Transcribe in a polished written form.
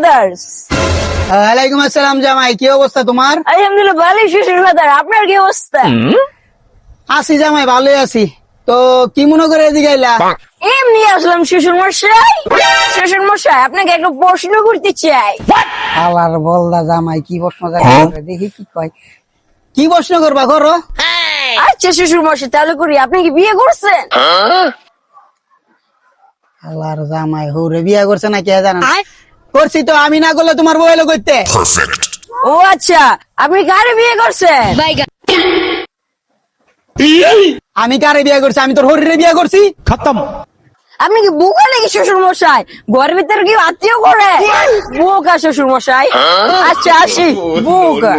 Brothers. ওয়ালাইকুম আসসালাম জামাই, কি অবস্থা তোমার? আলহামদুলিল্লাহ ভালোই শ্বশুর ব্রাদার, আপনার কি অবস্থা? আছি জামাই, ভালোই আছি। তো কি মনে করে এদিকে আইলা? এমনি আসলাম শ্বশুর মশাই। শ্বশুর মশাই, আপনাকে একটা প্রশ্ন করতে চাই। আবার বলদা জামাই, কি প্রশ্ন করে দেখি কি কয়। কি প্রশ্ন করবা করো? আচ্ছা শ্বশুর মশাই, তাহলে করি, আপনি কি বিয়ে করছেন? আল্লাহর জামাই হৌরে বিয়া করছে না কে জানেন? করছি তো, আমি না করলে তোমার বউ এলো করতে। ও আচ্ছা, আপনি কারে বিয়ে করছেন? আমি কারে বিয়া করছি? আমি তোর হরিরে বিয়া করছি। খতম। আপনি কি বোকা নাকি শ্বশুর মশাই? ঘরের ভিতরে কি আত্মীয় করে? বোকা শ্বশুর মশাই। আচ্ছা আসি, বোকা।